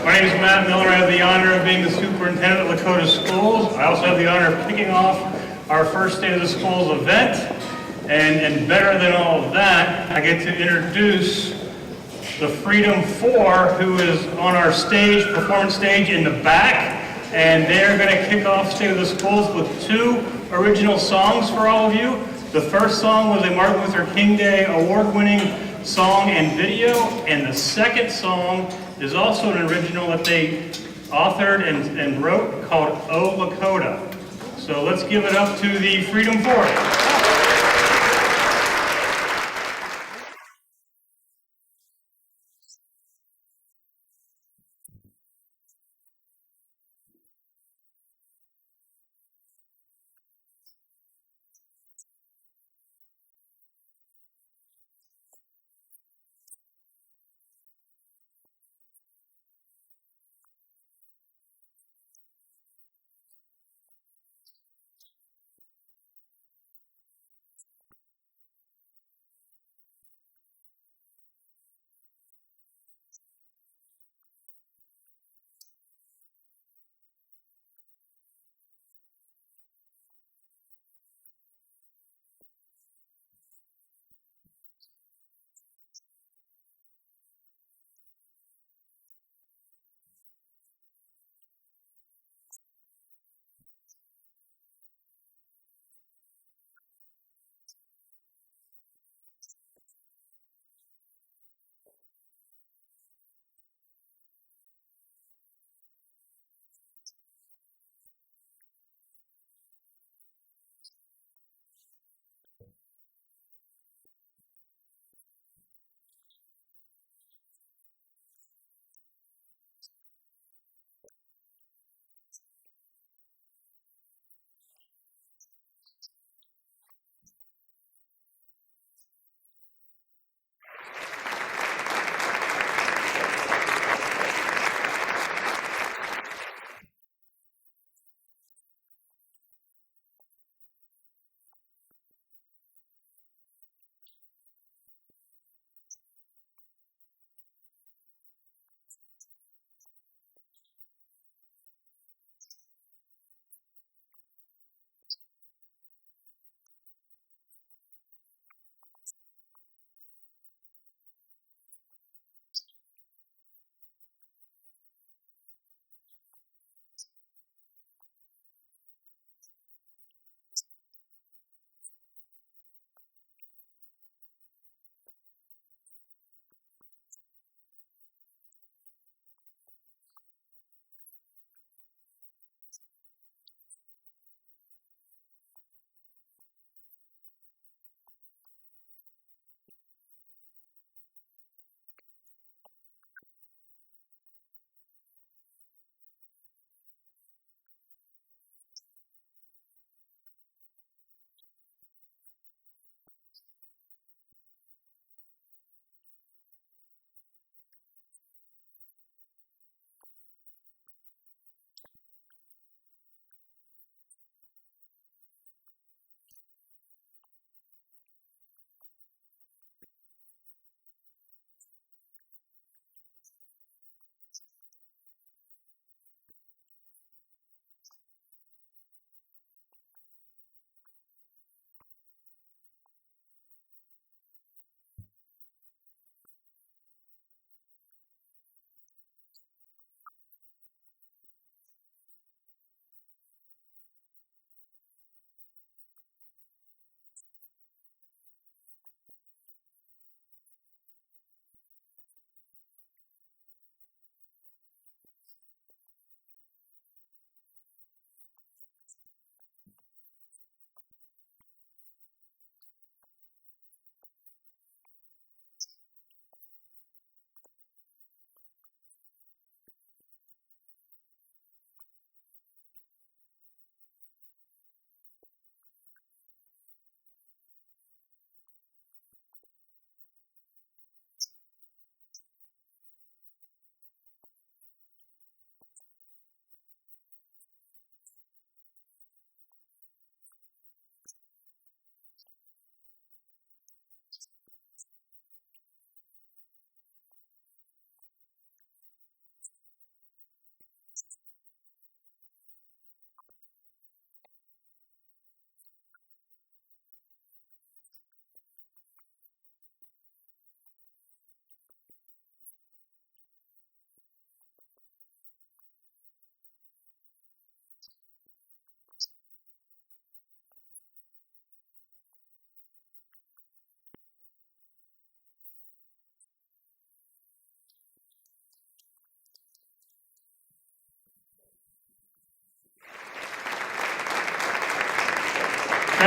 My name is Matt Miller. I have the honor of being the superintendent at Lakota Schools. I also have the honor of kicking off our first State of the Schools event. And better than all of that, I get to introduce the Freedom Four, who is on our stage, performance stage in the back. And they're going to kick off State of the Schools with two original songs for all of you. The first song was a Martin Luther King Day award-winning song and video, and the second song is also an original that they authored and wrote called "Oh Lakota." So let's give it up to the Freedom Four.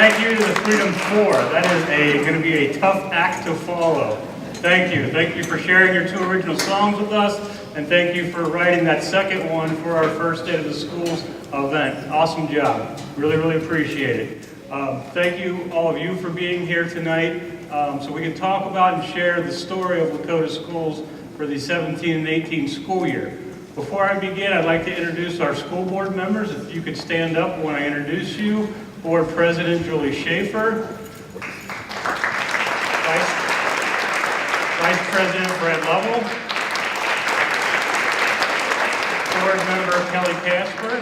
thank you to the Freedom Four. That is going to be a tough act to follow. Thank you. Thank you for sharing your 2 original songs with us, and thank you for writing that second one for our first State of the Schools event. Awesome job. Really, really appreciate it. Thank you, all of you, for being here tonight so we can talk about and share the story of Lakota Schools for the 17 and 18 school year. Before I begin, I'd like to introduce our school board members. If you could stand up when I introduce you. Board President Julie Schaefer. Vice President Brad Lovell. Board Member Kelly Casper.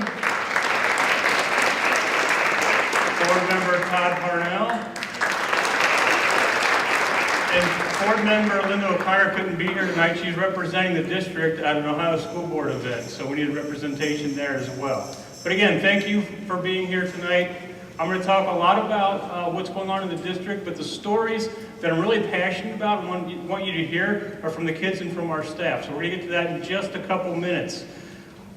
Board Member Todd Parnell. And Board Member Linda O'Connor couldn't be here tonight. She's representing the district at an Ohio School Board event, so we need representation there as well. But again, thank you for being here tonight. I'm going to talk a lot about what's going on in the district, but the stories that I'm really passionate about and want you to hear are from the kids and from our staff. So we're going to get to that in just a couple minutes.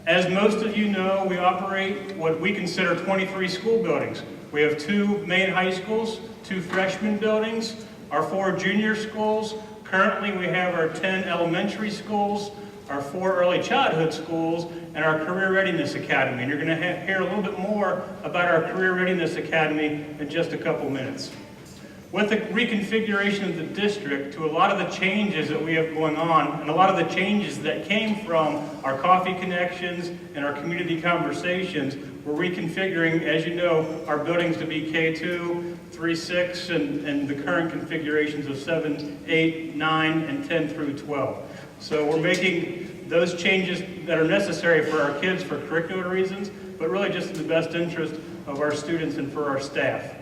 As most of you know, we operate what we consider 23 school buildings. We have 2 main high schools, 2 freshman buildings, our 4 junior schools. Currently we have our 10 elementary schools, our 4 early childhood schools, and our Career Readiness Academy. And you're going to hear a little bit more about our Career Readiness Academy in just a couple minutes. With the reconfiguration of the district to a lot of the changes that we have going on, and a lot of the changes that came from our coffee connections and our community conversations, we're reconfiguring, as you know, our buildings to be K2, 3, 6, and the current configurations of 7, 8, 9, and 10 through 12. So we're making those changes that are necessary for our kids for curricular reasons, but really just in the best interest of our students and for our staff.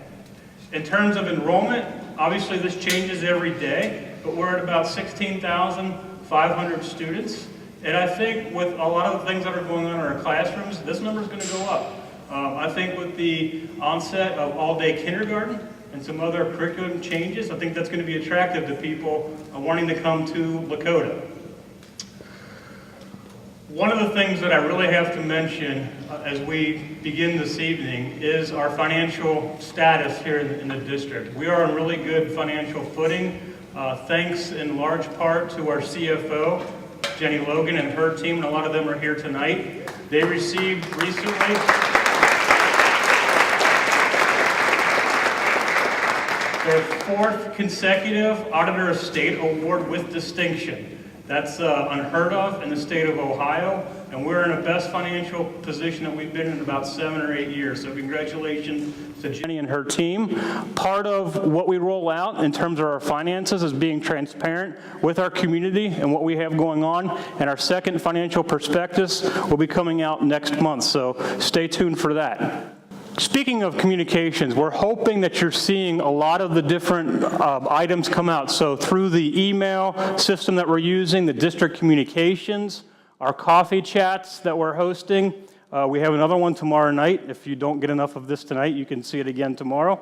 In terms of enrollment, obviously this changes every day, but we're at about 16,500 students. And I think with a lot of the things that are going on in our classrooms, this number is going to go up. I think with the onset of all-day kindergarten and some other curriculum changes, I think that's going to be attractive to people wanting to come to Lakota. One of the things that I really have to mention as we begin this evening is our financial status here in the district. We are on really good financial footing, thanks in large part to our CFO, Jenny Logan, and her team, and a lot of them are here tonight. They received recently their 4th consecutive Auditor of State Award with distinction. That's unheard of in the state of Ohio, and we're in the best financial position that we've been in about 7 or 8 years. So congratulations to Jenny and her team. Part of what we roll out in terms of our finances is being transparent with our community and what we have going on, and our second financial prospectus will be coming out next month, so stay tuned for that. Speaking of communications, we're hoping that you're seeing a lot of the different items come out. So through the email system that we're using, the district communications, our coffee chats that we're hosting. We have another one tomorrow night. If you don't get enough of this tonight, you can see it again tomorrow.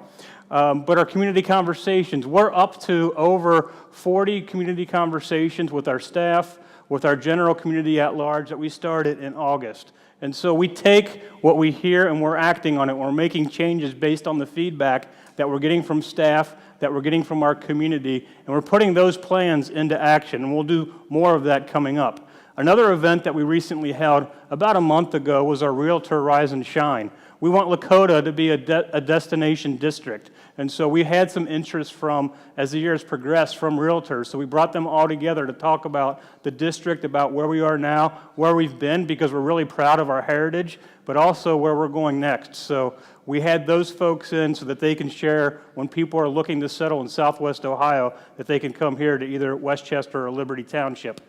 But our community conversations, we're up to over 40 community conversations with our staff, with our general community at large that we started in August. And so we take what we hear and we're acting on it. We're making changes based on the feedback that we're getting from staff, that we're getting from our community, and we're putting those plans into action, and we'll do more of that coming up. Another event that we recently held about a month ago was our Realtor Rise and Shine. We want Lakota to be a destination district, and so we had some interest from, as the years progressed, from realtors. So we brought them all together to talk about the district, about where we are now, where we've been, because we're really proud of our heritage, but also where we're going next. So we had those folks in so that they can share when people are looking to settle in Southwest Ohio, that they can come here to either Westchester or Liberty Township.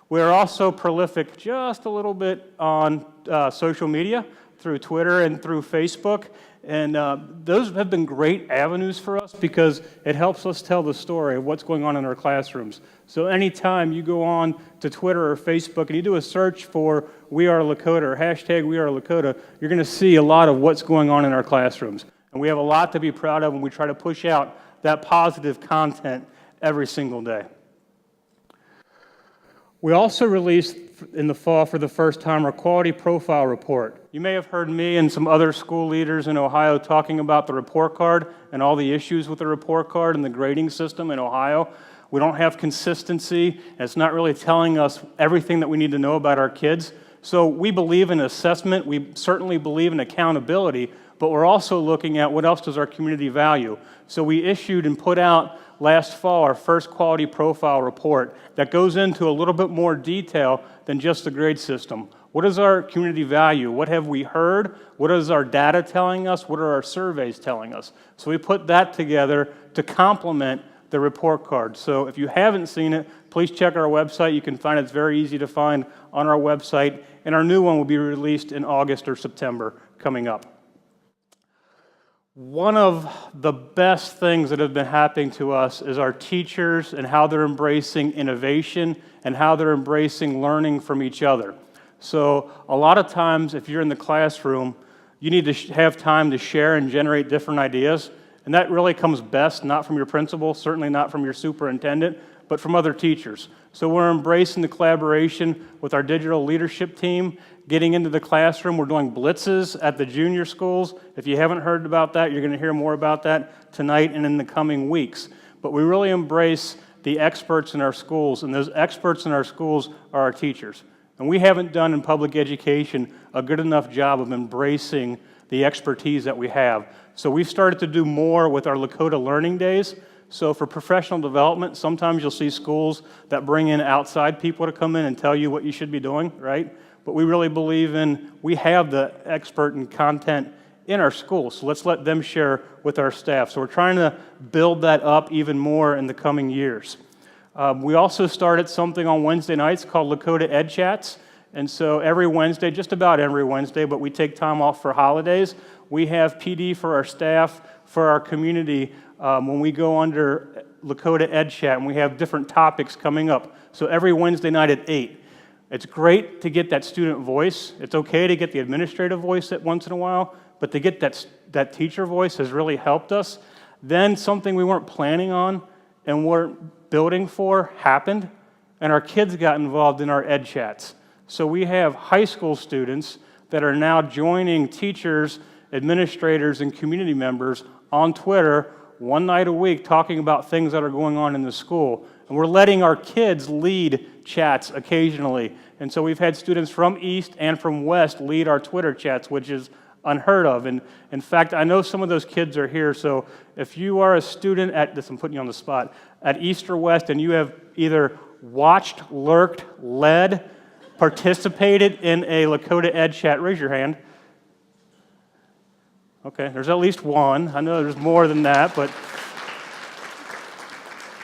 We're also prolific just a little bit on social media, through Twitter and through Facebook, and those have been great avenues for us because it helps us tell the story of what's going on in our classrooms. So anytime you go on to Twitter or Facebook and you do a search for We Are Lakota or hashtag We Are Lakota, you're going to see a lot of what's going on in our classrooms. And we have a lot to be proud of, and we try to push out that positive content every single day. We also released in the fall for the first time our quality profile report. You may have heard me and some other school leaders in Ohio talking about the report card and all the issues with the report card and the grading system in Ohio. We don't have consistency, and it's not really telling us everything that we need to know about our kids. So we believe in assessment, we certainly believe in accountability, but we're also looking at what else does our community value. So we issued and put out last fall our first quality profile report that goes into a little bit more detail than just the grade system. What is our community value? What have we heard? What is our data telling us? What are our surveys telling us? So we put that together to complement the report card. So if you haven't seen it, please check our website. You can find it. It's very easy to find on our website. And our new one will be released in August or September coming up. One of the best things that have been happening to us is our teachers and how they're embracing innovation and how they're embracing learning from each other. So a lot of times, if you're in the classroom, you need to have time to share and generate different ideas. And that really comes best not from your principal, certainly not from your superintendent, but from other teachers. So we're embracing the collaboration with our digital leadership team, getting into the classroom. We're doing blitzes at the junior schools. If you haven't heard about that, you're going to hear more about that tonight and in the coming weeks. But we really embrace the experts in our schools, and those experts in our schools are our teachers. And we haven't done in public education a good enough job of embracing the expertise that we have. So we've started to do more with our Lakota Learning Days. So for professional development, sometimes you'll see schools that bring in outside people to come in and tell you what you should be doing, right? But we really believe we have the expert in content in our schools, so let's let them share with our staff. So we're trying to build that up even more in the coming years. We also started something on Wednesday nights called Lakota Ed Chats. And so every Wednesday, just about every Wednesday, but we take time off for holidays, we have PD for our staff, for our community, when we go under Lakota Ed Chat, and we have different topics coming up. So every Wednesday night at 8. It's great to get that student voice. It's okay to get the administrative voice once in a while, but to get that teacher voice has really helped us. Then something we weren't planning on and weren't building for happened, and our kids got involved in our Ed Chats. So we have high school students that are now joining teachers, administrators, and community members on Twitter one night a week talking about things that are going on in the school. And we're letting our kids lead chats occasionally. And so we've had students from East and from West lead our Twitter chats, which is unheard of. And in fact, I know some of those kids are here. So if you are a student I'm putting you on the spot, at East or West, and you have either watched, lurked, led, participated in a Lakota Ed Chat, raise your hand. Okay, there's at least one. I know there's more than that, but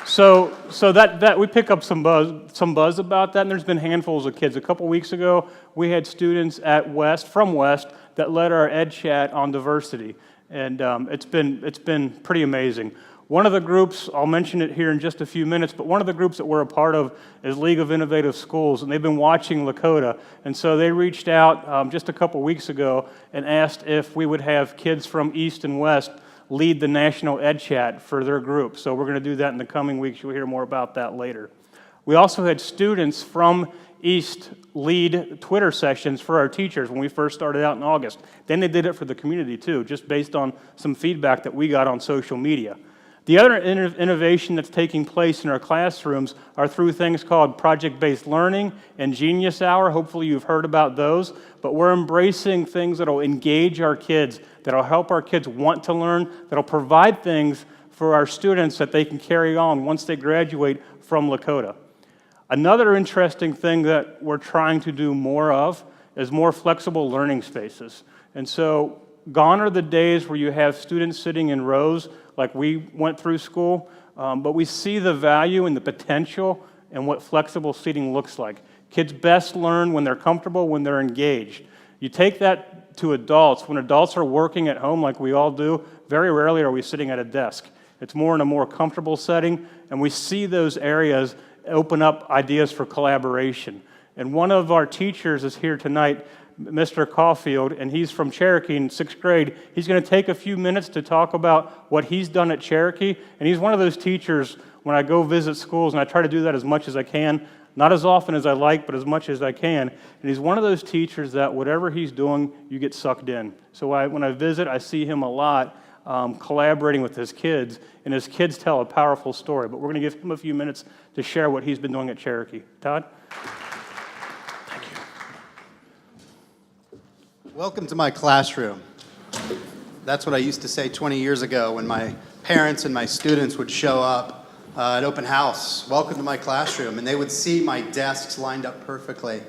so that we pick up some buzz about that, and there's been handfuls of kids. A couple weeks ago, we had students from West that led our Ed Chat on diversity, and it's been pretty amazing. One of the groups, I'll mention it here in just a few minutes, but one of the groups that we're a part of is League of Innovative Schools, and they've been watching Lakota. And so they reached out just a couple weeks ago and asked if we would have kids from East and West lead the National Ed Chat for their group. So we're going to do that in the coming weeks. You'll hear more about that later. We also had students from East lead Twitter sessions for our teachers when we first started out in August. Then they did it for the community too, just based on some feedback that we got on social media. The other innovation that's taking place in our classrooms are through things called project-based learning and Genius Hour. Hopefully you've heard about those, but we're embracing things that will engage our kids, that will help our kids want to learn, that will provide things for our students that they can carry on once they graduate from Lakota. Another interesting thing that we're trying to do more of is more flexible learning spaces. And so gone are the days where you have students sitting in rows like we went through school, but we see the value and the potential and what flexible seating looks like. Kids best learn when they're comfortable, when they're engaged. You take that to adults. When adults are working at home like we all do, very rarely are we sitting at a desk. It's more in a more comfortable setting, and we see those areas open up ideas for collaboration. And one of our teachers is here tonight, Mr. Caulfield, and he's from Cherokee in 6th grade. He's going to take a few minutes to talk about what he's done at Cherokee, and he's one of those teachers, when I go visit schools, and I try to do that as much as I can, Not as often as I like, but as much as I can. And he's one of those teachers that whatever he's doing, you get sucked in. So when I visit, I see him a lot collaborating with his kids, and his kids tell a powerful story. But we're going to give him a few minutes to share what he's been doing at Cherokee. Todd? Thank you. Welcome to my classroom. That's what I used to say 20 years ago when my parents and my students would show up at open house. Welcome to my classroom. And they would see my desks lined up perfectly.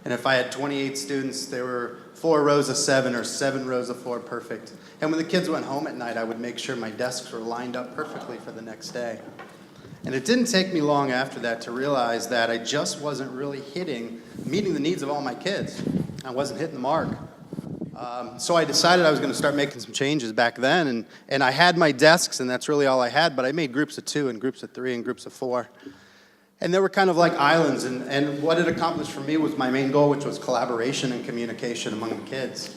And if I had 28 students, there were 4 rows of 7 or 7 rows of 4 perfect. And when the kids went home at night, I would make sure my desks were lined up perfectly for the next day. And it didn't take me long after that to realize that I just wasn't really meeting the needs of all my kids. I wasn't hitting the mark. So I decided I was going to start making some changes back then, and I had my desks, and that's really all I had, but I made groups of 2 and groups of 3 and groups of 4. And they were kind of like islands, and what it accomplished for me was my main goal, which was collaboration and communication among the kids.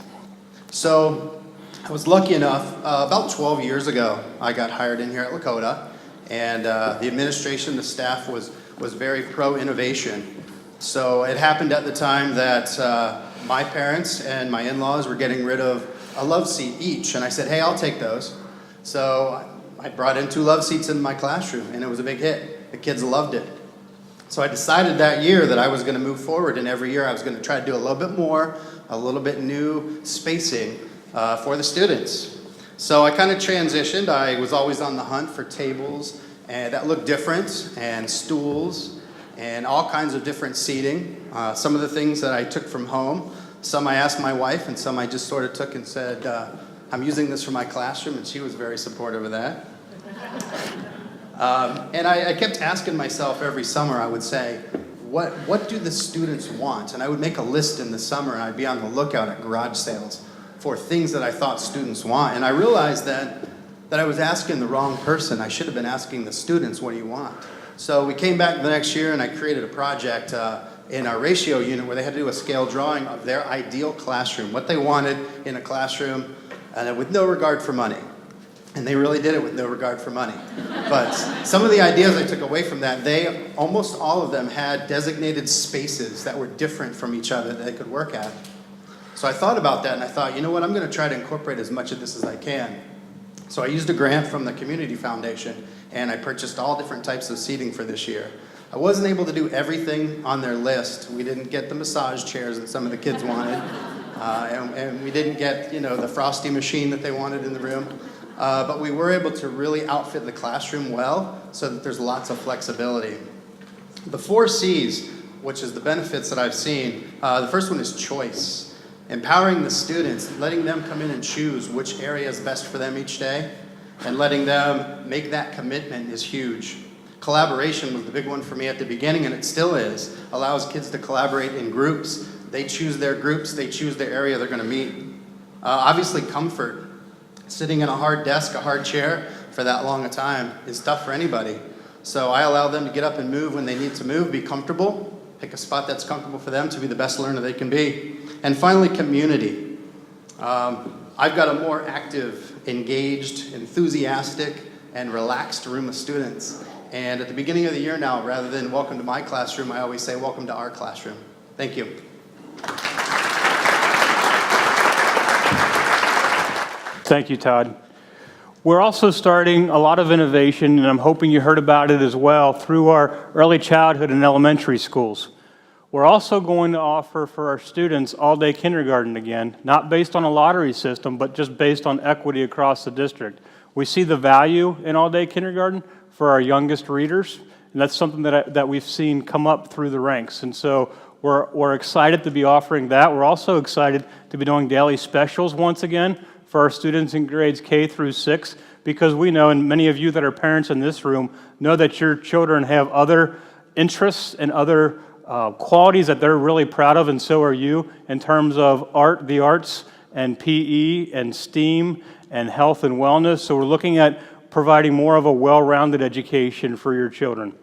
So I was lucky enough, about 12 years ago, I got hired in here at Lakota, and the administration, the staff was very pro-innovation. So it happened at the time that my parents and my in-laws were getting rid of a love seat each, and I said, hey, I'll take those. So I brought in 2 love seats in my classroom, and it was a big hit. The kids loved it. So I decided that year that I was going to move forward, and every year I was going to try to do a little bit more, a little bit new spacing for the students. So I kind of transitioned. I was always on the hunt for tables that looked different, and stools, and all kinds of different seating. Some of the things that I took from home, some I asked my wife, and some I just sort of took and said, I'm using this for my classroom, and she was very supportive of that. And I kept asking myself every summer, I would say, what do the students want? And I would make a list in the summer, and I'd be on the lookout at garage sales for things that I thought students want. And I realized that I was asking the wrong person. I should have been asking the students, what do you want? So we came back the next year, and I created a project in our ratio unit where they had to do a scale drawing of their ideal classroom, what they wanted in a classroom, and with no regard for money. And they really did it with no regard for money. But some of the ideas I took away from that, almost all of them had designated spaces that were different from each other that they could work at. So I thought about that, and I thought, you know what, I'm going to try to incorporate as much of this as I can. So I used a grant from the Community Foundation, and I purchased all different types of seating for this year. I wasn't able to do everything on their list. We didn't get the massage chairs that some of the kids wanted, and we didn't get, the frosty machine that they wanted in the room. But we were able to really outfit the classroom well so that there's lots of flexibility. The 4 C's, which is the benefits that I've seen, the first one is choice. Empowering the students, letting them come in and choose which area is best for them each day, and letting them make that commitment is huge. Collaboration was the big one for me at the beginning, and it still is. Allows kids to collaborate in groups. They choose their groups, they choose their area they're going to meet. Obviously, comfort. Sitting in a hard desk, a hard chair for that long a time is tough for anybody. So I allow them to get up and move when they need to move, be comfortable, pick a spot that's comfortable for them to be the best learner they can be. And finally, community. I've got a more active, engaged, enthusiastic, and relaxed room of students. And at the beginning of the year now, rather than welcome to my classroom, I always say welcome to our classroom. Thank you. Thank you, Todd. We're also starting a lot of innovation, and I'm hoping you heard about it as well, through our early childhood and elementary schools. We're also going to offer for our students all-day kindergarten again, not based on a lottery system, but just based on equity across the district. We see the value in all-day kindergarten for our youngest readers, and that's something that we've seen come up through the ranks. And so we're excited to be offering that. We're also excited to be doing daily specials once again for our students in grades K through 6, because we know, and many of you that are parents in this room know that your children have other interests and other qualities that they're really proud of, and so are you, in terms of the arts, and PE, and STEAM, and health and wellness. So we're looking at providing more of a well-rounded education for your children.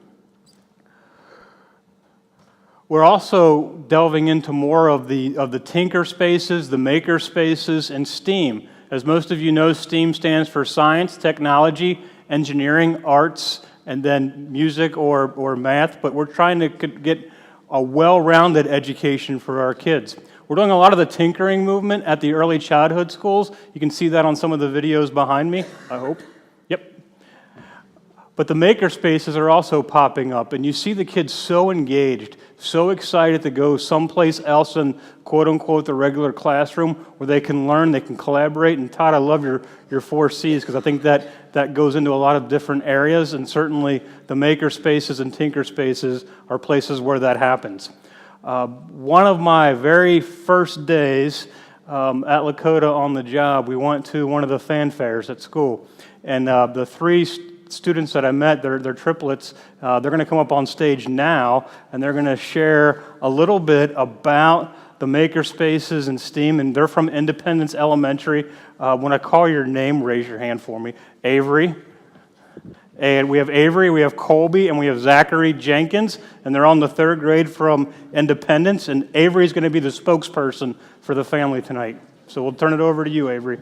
We're also delving into more of the tinker spaces, the maker spaces, and STEAM. As most of you know, STEAM stands for science, technology, engineering, arts, and then music or math, but we're trying to get a well-rounded education for our kids. We're doing a lot of the tinkering movement at the early childhood schools. You can see that on some of the videos behind me, I hope. Yep. But the maker spaces are also popping up, and you see the kids so engaged, so excited to go someplace else in quote-unquote the regular classroom where they can learn, they can collaborate. And Todd, I love your 4 C's because I think that goes into a lot of different areas, and certainly the maker spaces and tinker spaces are places where that happens. One of my very first days at Lakota on the job, we went to one of the fanfares at school, and the 3 students that I met, they're triplets. They're going to come up on stage now, and they're going to share a little bit about the maker spaces and STEAM, and they're from Independence Elementary. When I call your name, raise your hand for me. Avery. And we have Avery, we have Colby, and we have Zachary Jenkins, and they're on the 3rd grade from Independence, and Avery's going to be the spokesperson for the family tonight. So we'll turn it over to you, Avery.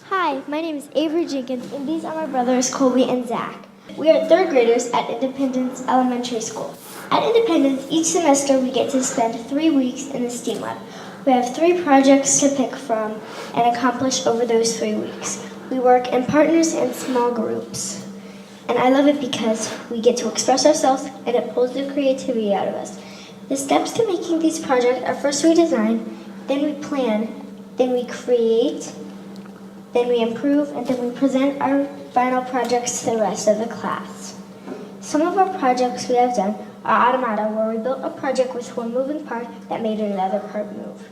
Hi, my name is Avery Jenkins, and these are my brothers Colby and Zach. We are 3rd graders at Independence Elementary School. At Independence, each semester we get to spend 3 weeks in the STEAM lab. We have 3 projects to pick from and accomplish over those 3 weeks. We work in partners and small groups. And I love it because we get to express ourselves and it pulls the creativity out of us. The steps to making these projects are first we design, then we plan, then we create, then we improve, and then we present our final projects to the rest of the class. Some of our projects we have done are automata, where we built a project with one moving part that made another part move.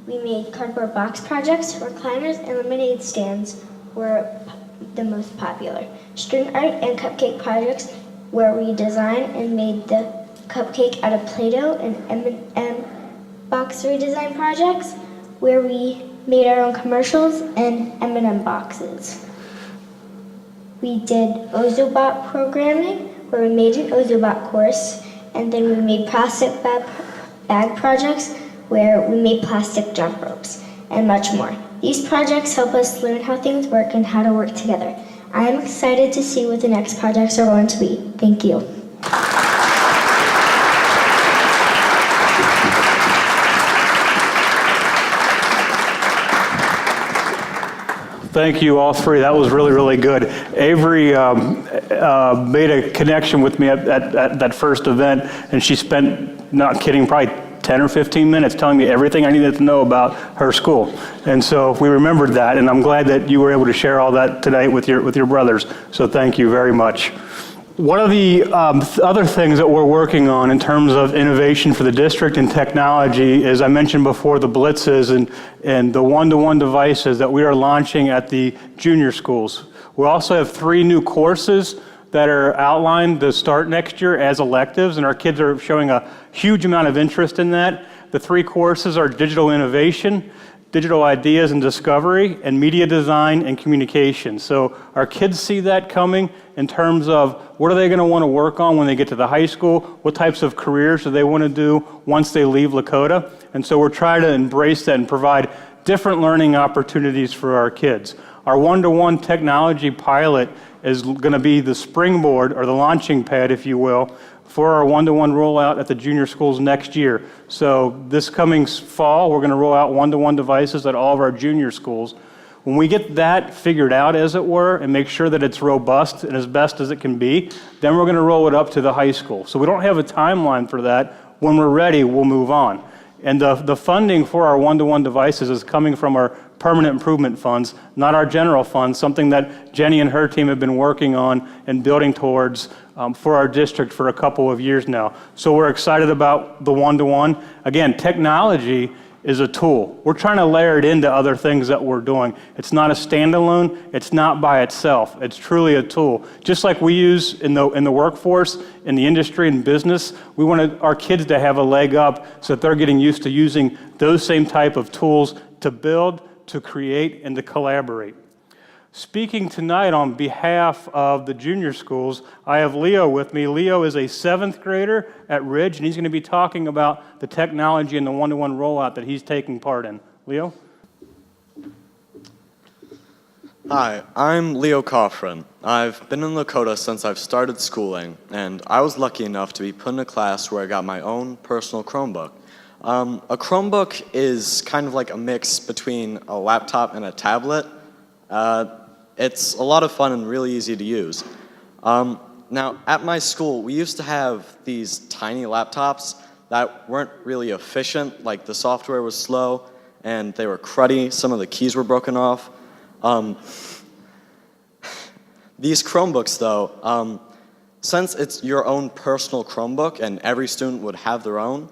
We made cardboard box projects, recliners, and lemonade stands were the most popular. String art and cupcake projects, where we designed and made the cupcake out of Play-Doh, and M&M box redesign projects, where we made our own commercials and M&M boxes. We did Ozobot programming, where we made an Ozobot course, and then we made plastic bag projects, where we made plastic jump ropes, and much more. These projects help us learn how things work and how to work together. I am excited to see what the next projects are going to be. Thank you. Thank you, all 3. That was really, really good. Avery made a connection with me at that first event, and she spent, not kidding, probably 10 or 15 minutes telling me everything I needed to know about her school. And so we remembered that, and I'm glad that you were able to share all that tonight with your brothers. So thank you very much. One of the other things that we're working on in terms of innovation for the district and technology is, I mentioned before, the blitzes and the one-to-one devices that we are launching at the junior schools. We also have 3 new courses that are outlined to start next year as electives, and our kids are showing a huge amount of interest in that. The 3 courses are digital innovation, digital ideas and discovery, and media design and communication. So our kids see that coming in terms of what are they going to want to work on when they get to the high school, what types of careers do they want to do once they leave Lakota. And so we're trying to embrace that and provide different learning opportunities for our kids. Our one-to-one technology pilot is going to be the springboard, or the launching pad, if you will, for our one-to-one rollout at the junior schools next year. So this coming fall, we're going to roll out one-to-one devices at all of our junior schools. When we get that figured out, as it were, and make sure that it's robust and as best as it can be, then we're going to roll it up to the high school. So we don't have a timeline for that. When we're ready, we'll move on. And the funding for our one-to-one devices is coming from our permanent improvement funds, not our general funds, something that Jenny and her team have been working on and building towards for our district for a couple of years now. So we're excited about the one-to-one. Again, technology is a tool. We're trying to layer it into other things that we're doing. It's not a standalone, it's not by itself. It's truly a tool. Just like we use in the workforce, in the industry and business, we want our kids to have a leg up so that they're getting used to using those same type of tools to build, to create, and to collaborate. Speaking tonight on behalf of the junior schools, I have Leo with me. Leo is a 7th grader at Ridge, and he's going to be talking about the technology and the one-to-one rollout that he's taking part in. Leo? Hi, I'm Leo Coffrin. I've been in Lakota since I've started schooling, and I was lucky enough to be put in a class where I got my own personal Chromebook. A Chromebook is kind of like a mix between a laptop and a tablet. It's a lot of fun and really easy to use. Now, at my school, we used to have these tiny laptops that weren't really efficient, like the software was slow, and they were cruddy, some of the keys were broken off. These Chromebooks, though, since it's your own personal Chromebook and every student would have their own,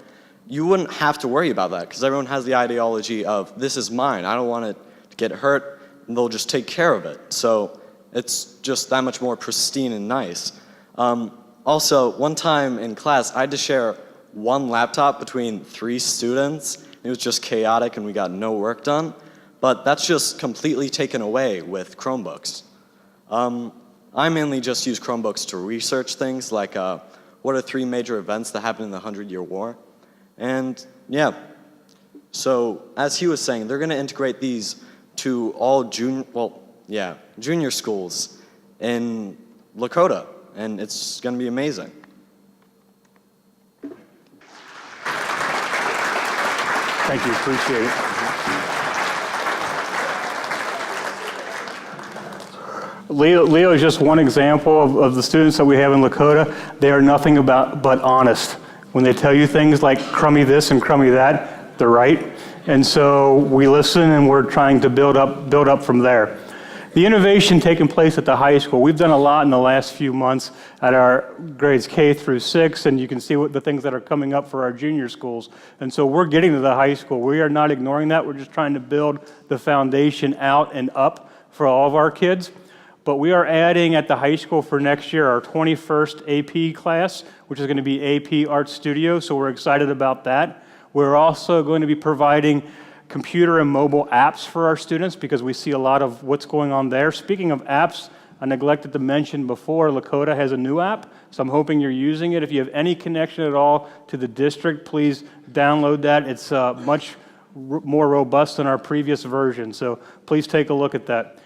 you wouldn't have to worry about that because everyone has the ideology of, this is mine, I don't want it to get hurt, and they'll just take care of it. So it's just that much more pristine and nice. Also, one time in class, I had to share one laptop between 3 students. It was just chaotic and we got no work done. But that's just completely taken away with Chromebooks. I mainly just use Chromebooks to research things like what are 3 major events that happened in the 100-Year War. And yeah, so as he was saying, they're gonna integrate these to all junior schools in Lakota, and it's gonna be amazing. Thank you, appreciate it. Leo is just one example of the students that we have in Lakota. They are nothing but honest. When they tell you things like crummy this and crummy that, they're right. And so we listen and we're trying to build up from there. The innovation taking place at the high school, we've done a lot in the last few months at our grades K through 6, and you can see what the things that are coming up for our junior schools. And so we're getting to the high school. We are not ignoring that. We're just trying to build the foundation out and up for all of our kids. But we are adding at the high school for next year our 21st AP class, which is going to be AP Art Studio, so we're excited about that. We're also going to be providing computer and mobile apps for our students because we see a lot of what's going on there. Speaking of apps, I neglected to mention before, Lakota has a new app, so I'm hoping you're using it. If you have any connection at all to the district, please download that. It's much more robust than our previous version, so please take a look at that.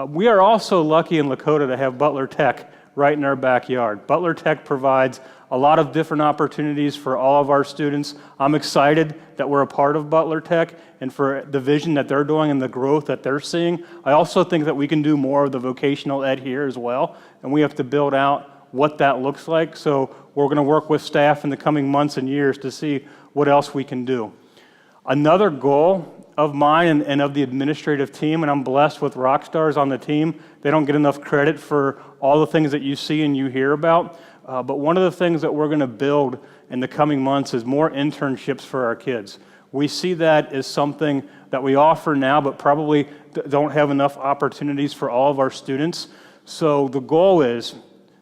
We are also lucky in Lakota to have Butler Tech right in our backyard. Butler Tech provides a lot of different opportunities for all of our students. I'm excited that we're a part of Butler Tech and for the vision that they're doing and the growth that they're seeing. I also think that we can do more of the vocational ed here as well, and we have to build out what that looks like. So we're going to work with staff in the coming months and years to see what else we can do. Another goal of mine and of the administrative team, and I'm blessed with rock stars on the team. They don't get enough credit for all the things that you see and you hear about. But one of the things that we're going to build in the coming months is more internships for our kids. We see that as something that we offer now, but probably don't have enough opportunities for all of our students. So the goal is,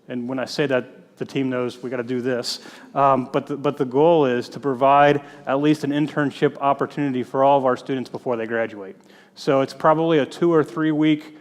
and when I say that, the team knows we got to do this, but the goal is to provide at least an internship opportunity for all of our students before they graduate. So it's probably a 2 or 3 week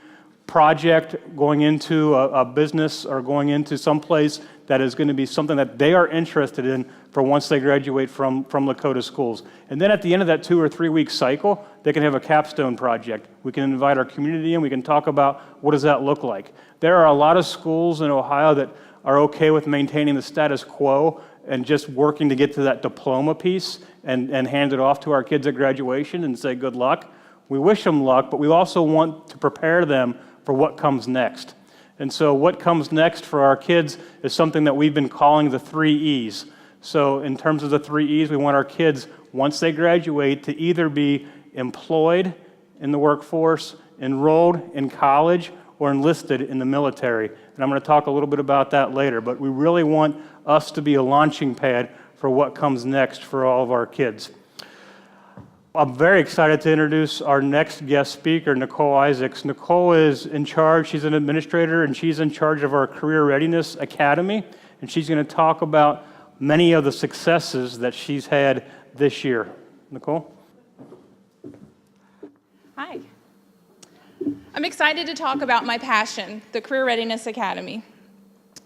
project going into a business or going into some place that is going to be something that they are interested in for once they graduate from Lakota schools. And then at the end of that 2 or 3 week cycle, they can have a capstone project. We can invite our community in, we can talk about what does that look like. There are a lot of schools in Ohio that are okay with maintaining the status quo and just working to get to that diploma piece and hand it off to our kids at graduation and say good luck. We wish them luck, but we also want to prepare them for what comes next. And so what comes next for our kids is something that we've been calling the 3 E's. So in terms of the 3 E's, we want our kids, once they graduate, to either be employed in the workforce, enrolled in college, or enlisted in the military. And I'm going to talk a little bit about that later, but we really want us to be a launching pad for what comes next for all of our kids. I'm very excited to introduce our next guest speaker, Nicole Isaacs. Nicole is in charge, she's an administrator, and she's in charge of our Career Readiness Academy, and she's going to talk about many of the successes that she's had this year. Nicole? Hi. I'm excited to talk about my passion, the Career Readiness Academy.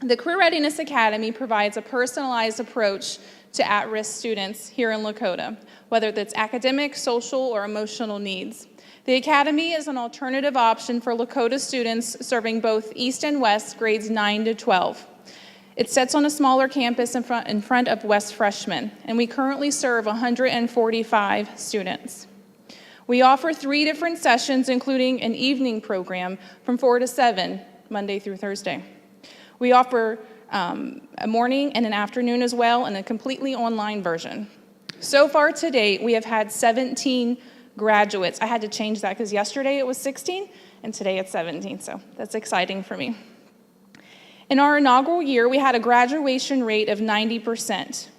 The Career Readiness Academy provides a personalized approach to at-risk students here in Lakota, whether that's academic, social, or emotional needs. The Academy is an alternative option for Lakota students serving both East and West grades 9 to 12. It sits on a smaller campus in front of West Freshmen, and we currently serve 145 students. We offer 3 different sessions, including an evening program from 4 to 7, Monday through Thursday. We offer a morning and an afternoon as well, and a completely online version. So far to date, we have had 17 graduates. I had to change that because yesterday it was 16, and today it's 17, so that's exciting for me. In our inaugural year, we had a graduation rate of 90%.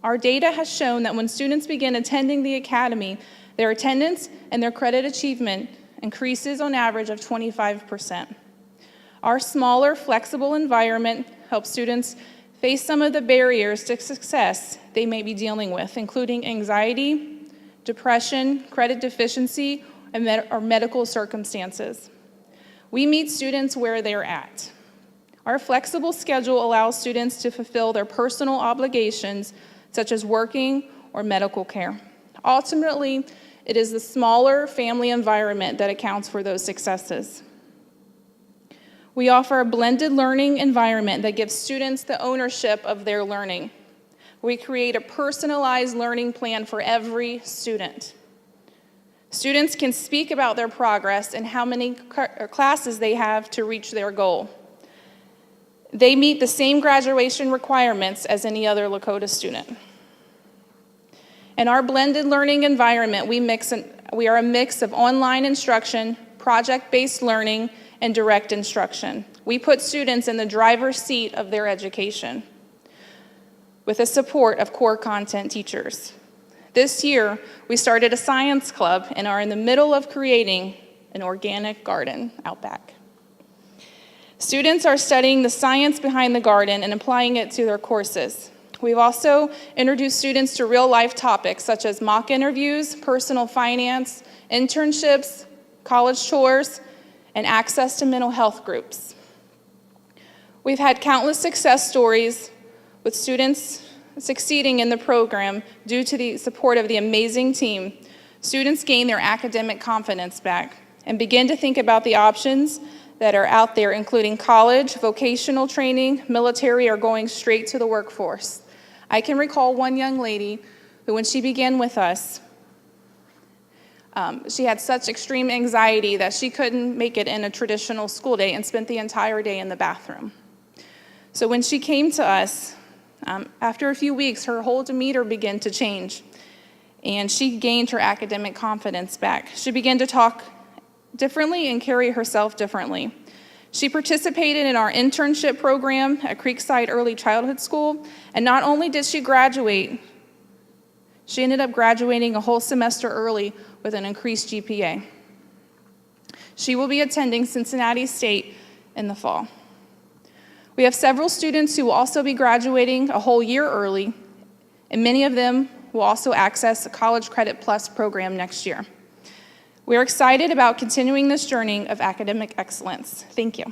Our data has shown that when students begin attending the Academy, their attendance and their credit achievement increases on average of 25%. Our smaller, flexible environment helps students face some of the barriers to success they may be dealing with, including anxiety, depression, credit deficiency, or medical circumstances. We meet students where they're at. Our flexible schedule allows students to fulfill their personal obligations, such as working or medical care. Ultimately, it is the smaller family environment that accounts for those successes. We offer a blended learning environment that gives students the ownership of their learning. We create a personalized learning plan for every student. Students can speak about their progress and how many classes they have to reach their goal. They meet the same graduation requirements as any other Lakota student. In our blended learning environment, we are a mix of online instruction, project-based learning, and direct instruction. We put students in the driver's seat of their education with the support of core content teachers. This year, we started a science club and are in the middle of creating an organic garden out back. Students are studying the science behind the garden and applying it to their courses. We've also introduced students to real-life topics such as mock interviews, personal finance, internships, college chores, and access to mental health groups. We've had countless success stories with students succeeding in the program due to the support of the amazing team. Students gain their academic confidence back and begin to think about the options that are out there, including college, vocational training, military, or going straight to the workforce. I can recall one young lady who, when she began with us, she had such extreme anxiety that she couldn't make it in a traditional school day and spent the entire day in the bathroom. So when she came to us, after a few weeks, her whole demeanor began to change, and she gained her academic confidence back. She began to talk differently and carry herself differently. She participated in our internship program at Creekside Early Childhood School, and not only did she graduate, she ended up graduating a whole semester early with an increased GPA. She will be attending Cincinnati State in the fall. We have several students who will also be graduating a whole year early, and many of them will also access a College Credit Plus program next year. We are excited about continuing this journey of academic excellence. Thank you.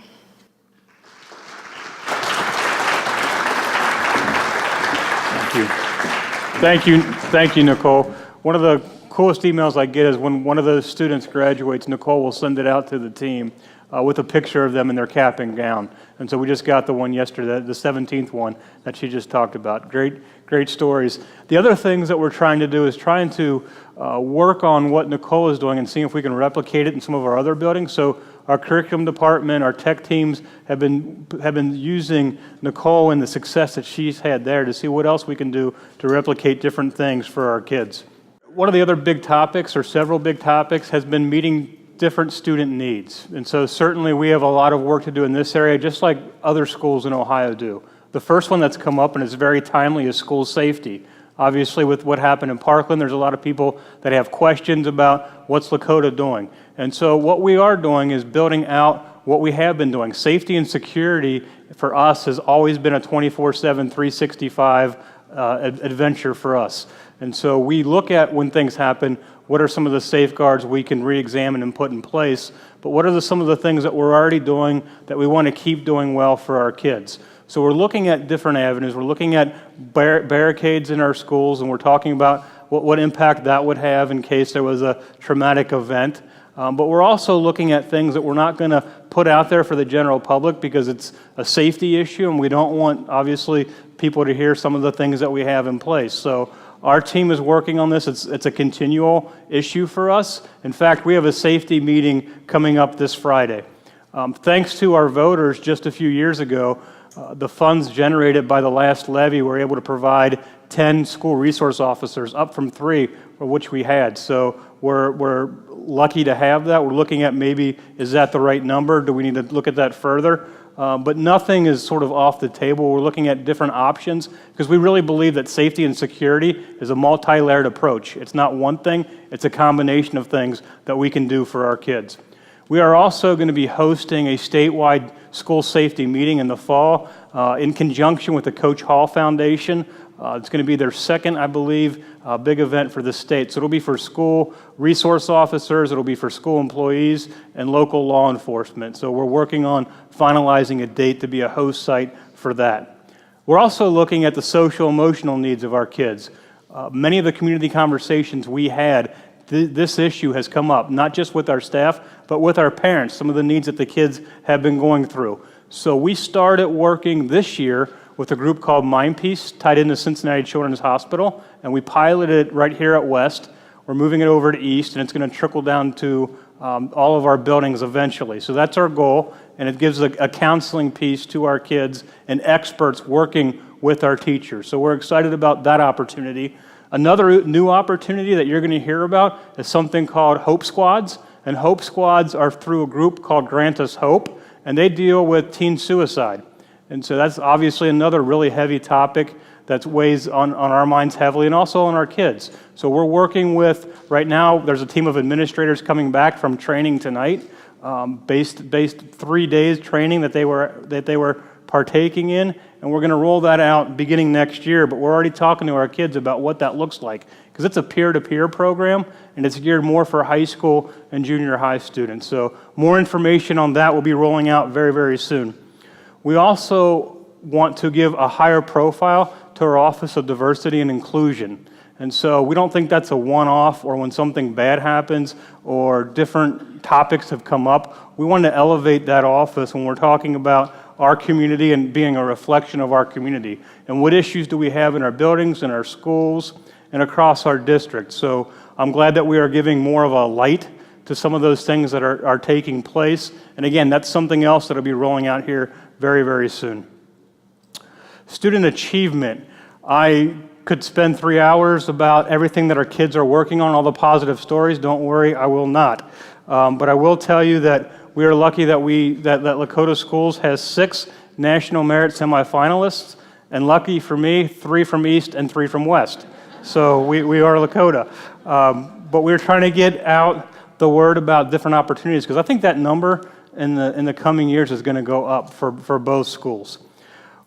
Thank you, Nicole. One of the coolest emails I get is when one of those students graduates, Nicole will send it out to the team with a picture of them in their cap and gown. And so we just got the one yesterday, the 17th one that she just talked about. Great stories. The other things that we're trying to do is trying to work on what Nicole is doing and seeing if we can replicate it in some of our other buildings. So our curriculum department, our tech teams have been using Nicole and the success that she's had there to see what else we can do to replicate different things for our kids. One of the other big topics, or several big topics, has been meeting different student needs. And so certainly we have a lot of work to do in this area, just like other schools in Ohio do. The first one that's come up and is very timely is school safety. Obviously, with what happened in Parkland, there's a lot of people that have questions about what's Lakota doing. And so what we are doing is building out what we have been doing. Safety and security for us has always been a 24/7, 365 adventure for us. And so we look at when things happen, what are some of the safeguards we can re-examine and put in place, but what are some of the things that we're already doing that we want to keep doing well for our kids? So we're looking at different avenues. We're looking at barricades in our schools, and we're talking about what impact that would have in case there was a traumatic event. But we're also looking at things that we're not going to put out there for the general public because it's a safety issue, and we don't want, obviously, people to hear some of the things that we have in place. So our team is working on this. It's a continual issue for us. In fact, we have a safety meeting coming up this Friday. Thanks to our voters just a few years ago, the funds generated by the last levy were able to provide 10 school resource officers, up from 3, for which we had. So we're lucky to have that. We're looking at maybe, is that the right number? Do we need to look at that further? But nothing is sort of off the table. We're looking at different options because we really believe that safety and security is a multi-layered approach. It's not one thing, it's a combination of things that we can do for our kids. We are also going to be hosting a statewide school safety meeting in the fall in conjunction with the Coach Hall Foundation. It's going to be their second, I believe, big event for the state. So it'll be for school resource officers, it'll be for school employees, and local law enforcement. So we're working on finalizing a date to be a host site for that. We're also looking at the social emotional needs of our kids. Many of the community conversations we had, this issue has come up, not just with our staff, but with our parents, some of the needs that the kids have been going through. So we started working this year with a group called Mindpeace, tied into Cincinnati Children's Hospital, and we piloted it right here at West. We're moving it over to East, and it's going to trickle down to all of our buildings eventually. So that's our goal, and it gives a counseling piece to our kids and experts working with our teachers. So we're excited about that opportunity. Another new opportunity that you're going to hear about is something called Hope Squads, and Hope Squads are through a group called Grant Us Hope, and they deal with teen suicide. And so that's obviously another really heavy topic that weighs on our minds heavily and also on our kids. So we're working with, right now, there's a team of administrators coming back from training tonight, based 3 days training that they were partaking in, and we're going to roll that out beginning next year, but we're already talking to our kids about what that looks like, because it's a peer-to-peer program, and it's geared more for high school and junior high students. So more information on that will be rolling out very, very soon. We also want to give a higher profile to our Office of Diversity and Inclusion. And so we don't think that's a one-off or when something bad happens or different topics have come up. We want to elevate that office when we're talking about our community and being a reflection of our community. And what issues do we have in our buildings, in our schools, and across our district? So I'm glad that we are giving more of a light to some of those things that are taking place. And again, that's something else that will be rolling out here very, very soon. Student achievement. I could spend 3 hours about everything that our kids are working on, all the positive stories. Don't worry, I will not. But I will tell you that we are lucky that Lakota Schools has 6 National Merit semifinalists, and lucky for me, 3 from East and 3 from West. So we are Lakota. But we're trying to get out the word about different opportunities, because I think that number in the coming years is going to go up for both schools.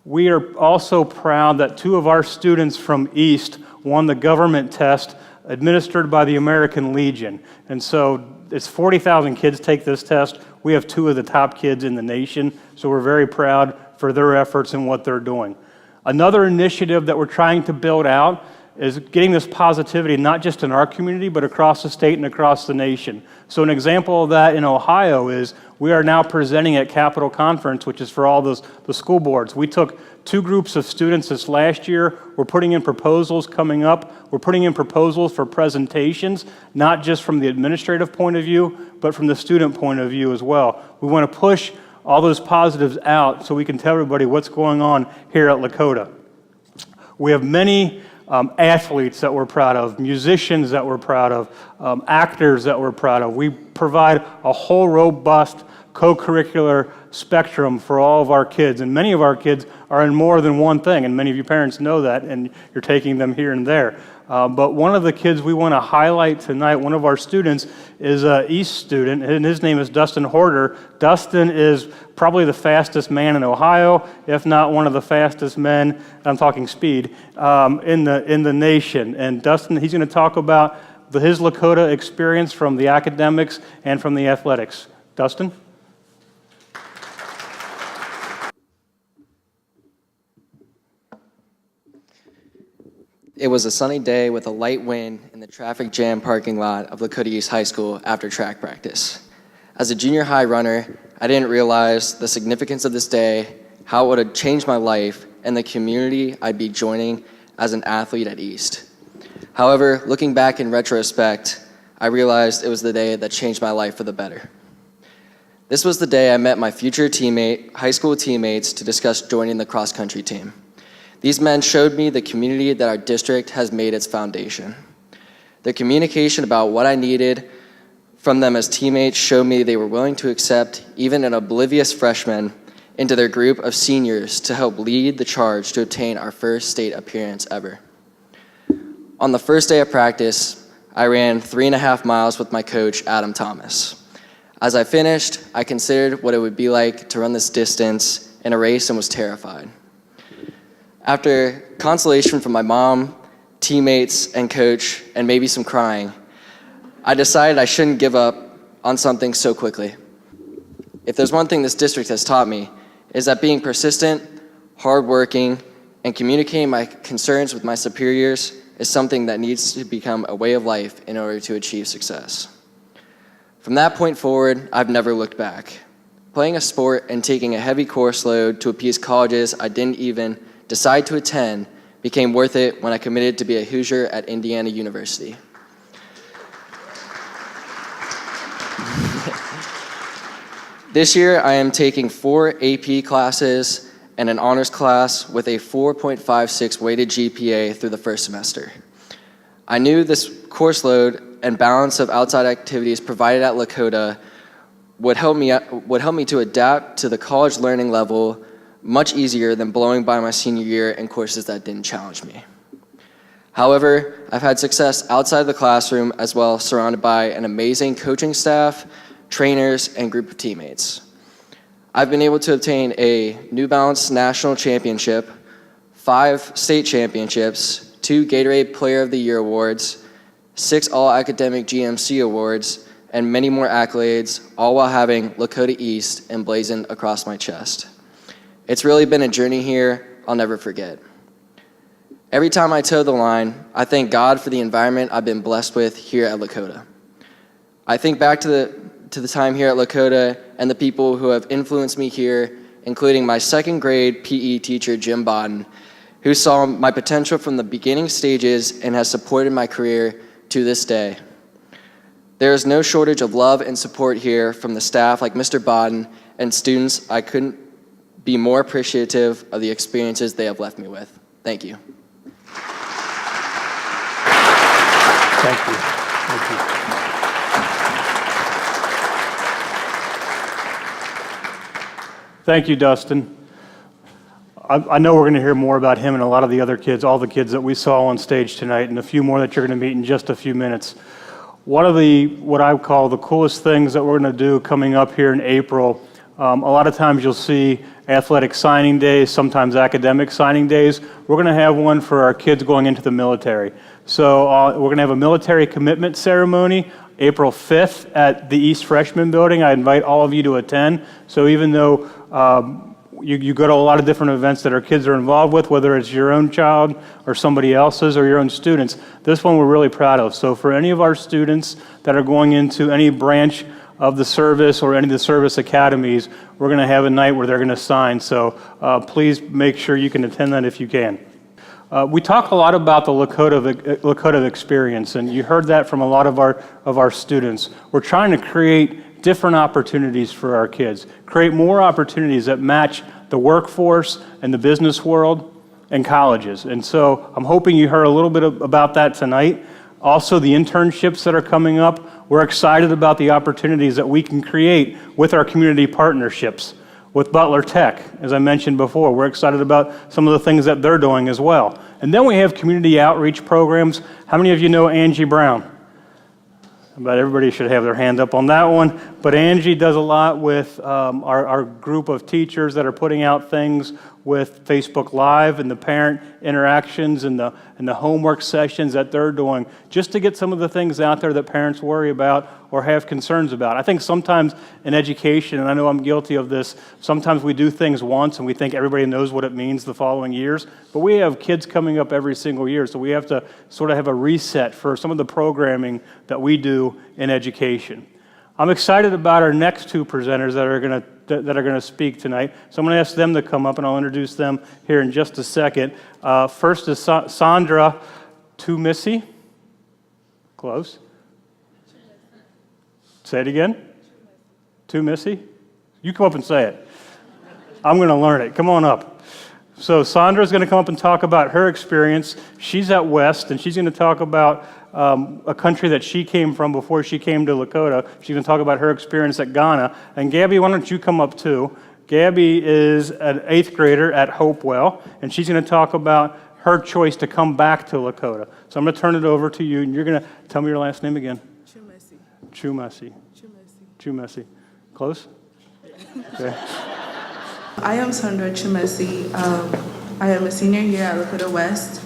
We are also proud that 2 of our students from East won the government test administered by the American Legion. And so it's 40,000 kids take this test. We have 2 of the top kids in the nation, so we're very proud for their efforts and what they're doing. Another initiative that we're trying to build out is getting this positivity not just in our community, but across the state and across the nation. So an example of that in Ohio is we are now presenting at Capitol Conference, which is for all the school boards. We took 2 groups of students this last year. We're putting in proposals coming up. We're putting in proposals for presentations, not just from the administrative point of view, but from the student point of view as well. We want to push all those positives out so we can tell everybody what's going on here at Lakota. We have many athletes that we're proud of, musicians that we're proud of, actors that we're proud of. We provide a whole robust co-curricular spectrum for all of our kids, and many of our kids are in more than one thing, and many of you parents know that, and you're taking them here and there. But one of the kids we want to highlight tonight, one of our students, is an East student, and his name is Dustin Horter. Dustin is probably the fastest man in Ohio, if not one of the fastest men, I'm talking speed, in the nation. And Dustin, he's going to talk about his Lakota experience from the academics and from the athletics. Dustin? It was a sunny day with a light wind in the traffic jam parking lot of Lakota East High School after track practice. As a junior high runner, I didn't realize the significance of this day, how it would have changed my life, and the community I'd be joining as an athlete at East. However, looking back in retrospect, I realized it was the day that changed my life for the better. This was the day I met my future high school teammates to discuss joining the cross-country team. These men showed me the community that our district has made its foundation. Their communication about what I needed from them as teammates showed me they were willing to accept even an oblivious freshman into their group of seniors to help lead the charge to obtain our first state appearance ever. On the first day of practice, I ran 3.5 miles with my coach, Adam Thomas. As I finished, I considered what it would be like to run this distance in a race and was terrified. After consolation from my mom, teammates, and coach, and maybe some crying, I decided I shouldn't give up on something so quickly. If there's one thing this district has taught me, is that being persistent, hardworking, and communicating my concerns with my superiors is something that needs to become a way of life in order to achieve success. From that point forward, I've never looked back. Playing a sport and taking a heavy course load to appease colleges I didn't even decide to attend became worth it when I committed to be a Hoosier at Indiana University. This year, I am taking 4 AP classes and an honors class with a 4.56 weighted GPA through the first semester. I knew this course load and balance of outside activities provided at Lakota would help me to adapt to the college learning level much easier than blowing by my senior year in courses that didn't challenge me. However, I've had success outside the classroom as well, surrounded by an amazing coaching staff, trainers, and group of teammates. I've been able to obtain a New Balance National Championship, 5 state championships, 2 Gatorade Player of the Year awards, 6 All-Academic GMC awards, and many more accolades, all while having Lakota East emblazoned across my chest. It's really been a journey here I'll never forget. Every time I toe the line, I thank God for the environment I've been blessed with here at Lakota. I think back to the time here at Lakota and the people who have influenced me here, including my 2nd grade PE teacher, Jim Bodden, who saw my potential from the beginning stages and has supported my career to this day. There is no shortage of love and support here from the staff like Mr. Bodden and students. I couldn't be more appreciative of the experiences they have left me with. Thank you. Thank you. Thank you. Thank you, Dustin. I know we're going to hear more about him and a lot of the other kids, all the kids that we saw on stage tonight, and a few more that you're going to meet in just a few minutes. One of what I call the coolest things that we're going to do coming up here in April, a lot of times you'll see athletic signing days, sometimes academic signing days. We're going to have one for our kids going into the military. So we're going to have a military commitment ceremony April 5th at the East Freshman Building. I invite all of you to attend. So even though you go to a lot of different events that our kids are involved with, whether it's your own child or somebody else's or your own students, this one we're really proud of. So for any of our students that are going into any branch of the service or any of the service academies, we're going to have a night where they're going to sign. So please make sure you can attend that if you can. We talk a lot about the Lakota experience, and you heard that from a lot of our students. We're trying to create different opportunities for our kids, create more opportunities that match the workforce and the business world and colleges. And so I'm hoping you heard a little bit about that tonight. Also, the internships that are coming up, we're excited about the opportunities that we can create with our community partnerships. With Butler Tech, as I mentioned before, we're excited about some of the things that they're doing as well. And then we have community outreach programs. How many of you know Angie Brown? About everybody should have their hand up on that one. But Angie does a lot with our group of teachers that are putting out things with Facebook Live and the parent interactions and the homework sessions that they're doing, just to get some of the things out there that parents worry about or have concerns about. I think sometimes in education, and I know I'm guilty of this, sometimes we do things once and we think everybody knows what it means the following years, but we have kids coming up every single year, so we have to sort of have a reset for some of the programming that we do in education. I'm excited about our next two presenters that are going to speak tonight. So I'm going to ask them to come up, and I'll introduce them here in just a second. First is Sandra Tumisi. Close. Say it again. Tumisi. You come up and say it. I'm going to learn it. Come on up. So Sandra's going to come up and talk about her experience. She's at West, and she's going to talk about a country that she came from before she came to Lakota. She's going to talk about her experience at Ghana. And Gabby, why don't you come up too? Gabby is an 8th grader at Hopewell, and she's going to talk about her choice to come back to Lakota. So I'm going to turn it over to you, and you're going to tell me your last name again. Chumasi. Chumasi. Close? Okay. I am Sandra Chumesi. I am a senior here at Lakota West.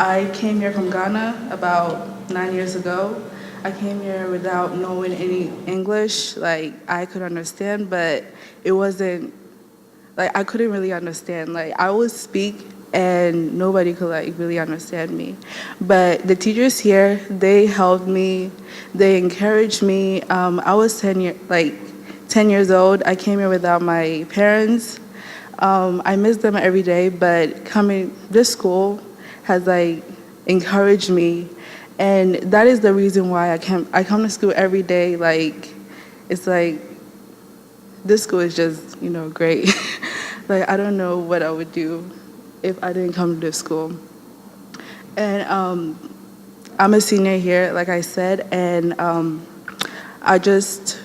I came here from Ghana about 9 years ago. I came here without knowing any English. Like, I could understand, but it wasn't, like, I couldn't really understand. Like, I would speak and nobody could, like, really understand me. But the teachers here, they helped me. They encouraged me. I was 10 years old. I came here without my parents. I miss them every day, but coming this school has like encouraged me, and that is the reason why I come to school every day. Like, it's like this school is just, you know, great. Like, I don't know what I would do if I didn't come to this school. And I'm a senior here, like I said, and I just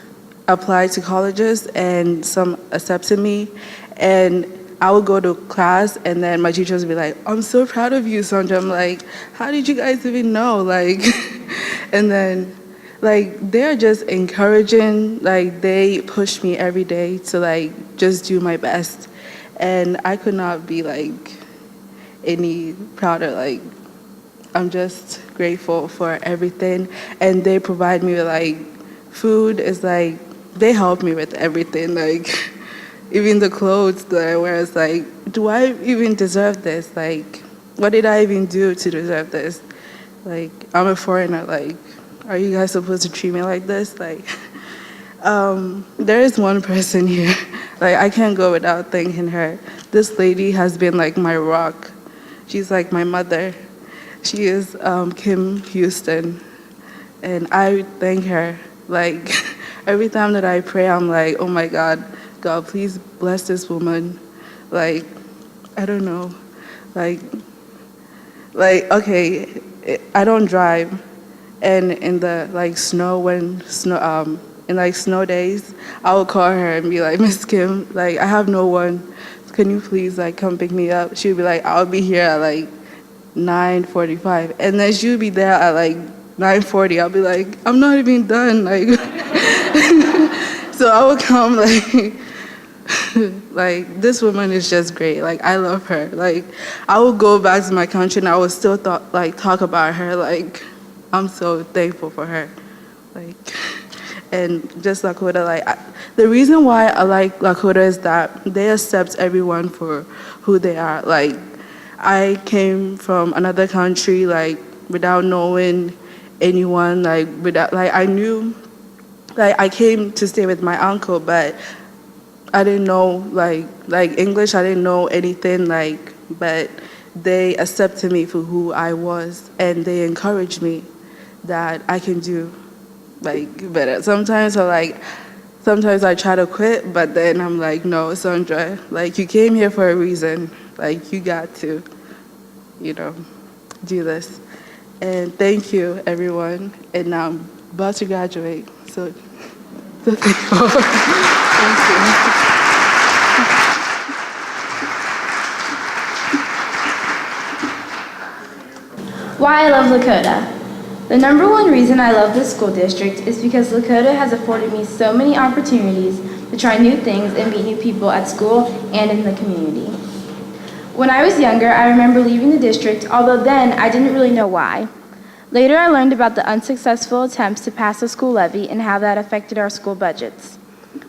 applied to colleges, and some accepted me, and I would go to class, and then my teachers would be like, "I'm so proud of you, Sandra." I'm like, "How did you guys even know?" Like, and then, like, they're just encouraging. Like, they push me every day to, like, just do my best, and I could not be, like, any prouder. Like, I'm just grateful for everything, and they provide me with, like, food. Is like, they help me with everything, like, even the clothes that I wear. Is like, do I even deserve this? Like, what did I even do to deserve this? Like, I'm a foreigner. Like, are you guys supposed to treat me like this? Like, there is one person here, like, I can't go without thanking her. This lady has been like my rock. She's like my mother. She is Kim Houston, and I thank her. Like, every time that I pray, I'm like, oh my God, God, please bless this woman. Like, I don't know. Like, okay, I don't drive. And in the, like, in, like, snow days, I would call her and be like, "Miss Kim, like, I have no one. Can you please, like, come pick me up?" She would be like, "I'll be here at, like, 9:45. And then she would be there at, like, 9:40. I'll be like, "I'm not even done." Like, so I would come, like, like, this woman is just great. Like, I love her. Like, I would go back to my country and I would still talk about her. Like, I'm so thankful for her. Like, and just Lakota, like, the reason why I like Lakota is that they accept everyone for who they are. Like, I came from another country, like, without knowing anyone, like, I knew, like, I came to stay with my uncle, but I didn't know, like English, I didn't know anything, like, but they accepted me for who I was, and they encouraged me that I can do, like, better. Sometimes I try to quit, but then I'm like, no, Sandra, like, you came here for a reason. Like, you got to, you know, do this. And thank you, everyone. And now I'm about to graduate, so thankful. Thank you. Why I love Lakota. The number one reason I love this school district is because Lakota has afforded me so many opportunities to try new things and meet new people at school and in the community. When I was younger, I remember leaving the district, although then I didn't really know why. Later, I learned about the unsuccessful attempts to pass the school levy and how that affected our school budgets.